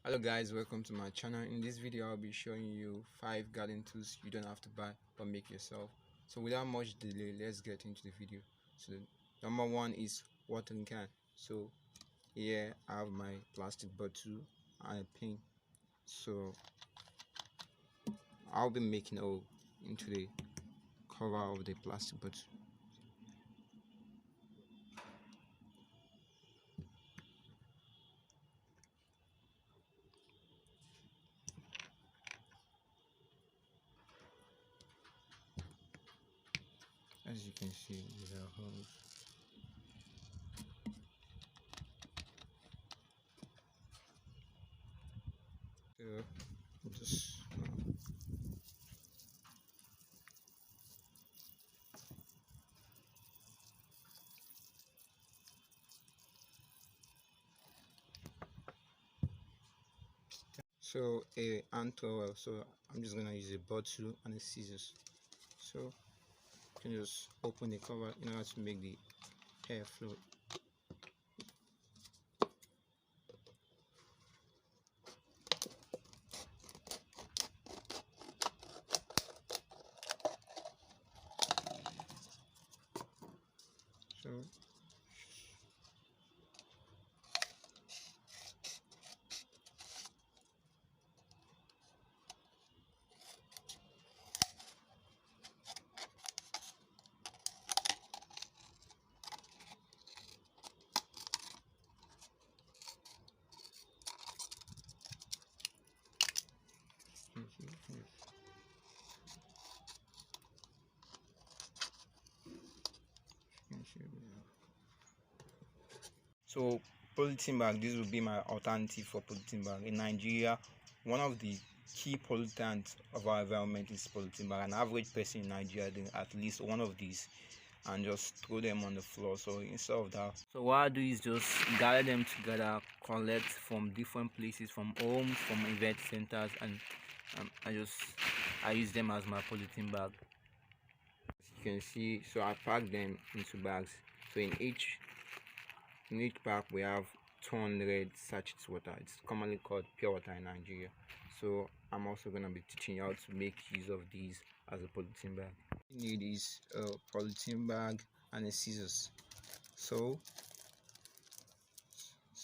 Hello guys, welcome to my channel. In this video I'll be showing you 5 garden tools you don't have to buy but make yourself. So without much delay, let's get into the video. So number 1 is watering can. So here I have my plastic bottle and a pin. So I'll be making a hole into the cover of the plastic bottle. As you can see, there are holes. So just a hand trowel. So I'm just gonna use a bottle and a scissors. So you can just open the cover in order to make the air flow. So polythene bag, this will be my alternative for polythene bag. In Nigeria, one of the key pollutants of our environment is polythene bag. An average person in Nigeria doing at least one of these and just throw them on the floor. So instead of that, so what I do is just gather them together, collect from different places, from homes, from event centers, and I use them as my polythene bag. As you can see, so I pack them into bags. So in each bag we have 200 sachets water. It's commonly called pure water in Nigeria. So I'm also going to be teaching you how to make use of these as a polythene bag. You need is a polythene bag and a scissors. So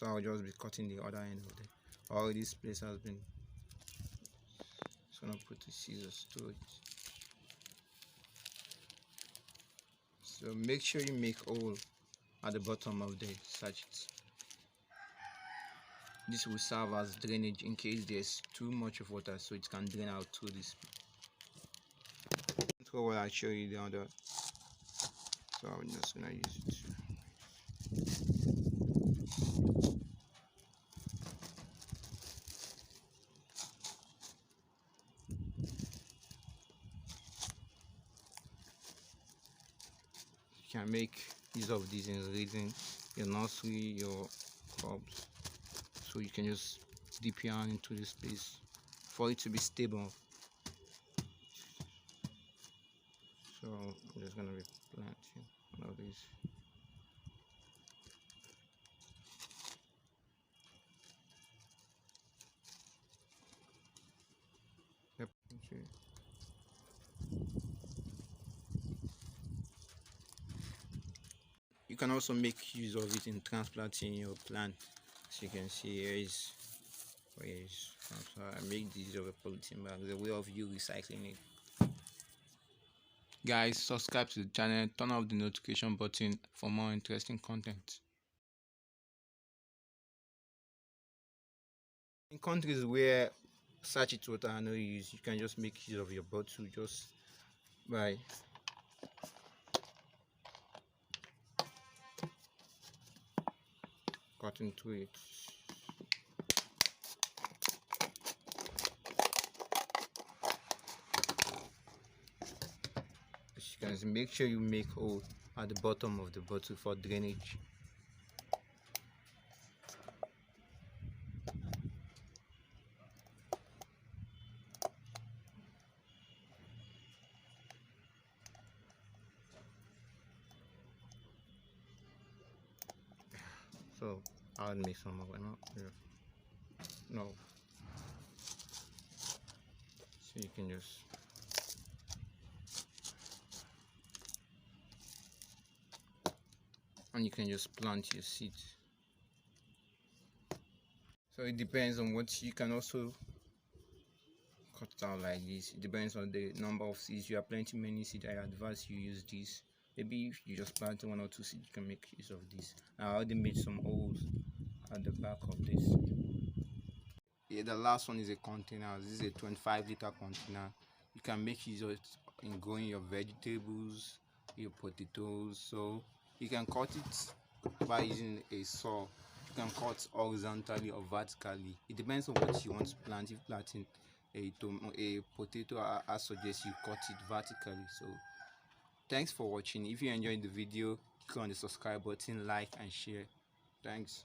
I'll just be cutting the other end of it. All this place has been, just gonna put the scissors to it. So make sure you make hole at the bottom of the sachet. This will serve as drainage in case there's too much of water, so it can drain out through this. So what I show you the other, so I'm just gonna use it. You can make use of these in raising your nursery, your crops. So you can just dip your hand into this place for it to be stable. So I'm just gonna be planting one of these. Yep. Okay. You can also make use of it in transplanting your plant. As you can see, here is I make use of a polythene bag, the way of you recycling it. Guys, subscribe to the channel, turn off the notification button for more interesting content. In countries where sachet water are not used, you can just make use of your bottle just by cutting through it. As you can see, make sure you make hole at the bottom of the bottle for drainage. So I'll make some of it. No. So you can just plant your seeds. So it depends on what you can also cut it out like this. It depends on the number of seeds. You are planting many seeds, I advise you use this. Maybe if you just plant 1 or 2 seeds, you can make use of this. I already made some holes at the back of this. Yeah, the last one is a container. This is a 25-liter container. You can make use of it in growing your vegetables, your potatoes. So you can cut it by using a saw. You can cut horizontally or vertically. It depends on what you want to plant. If planting a potato, I suggest you cut it vertically. So thanks for watching. If you enjoyed the video, click on the subscribe button, like and share. Thanks.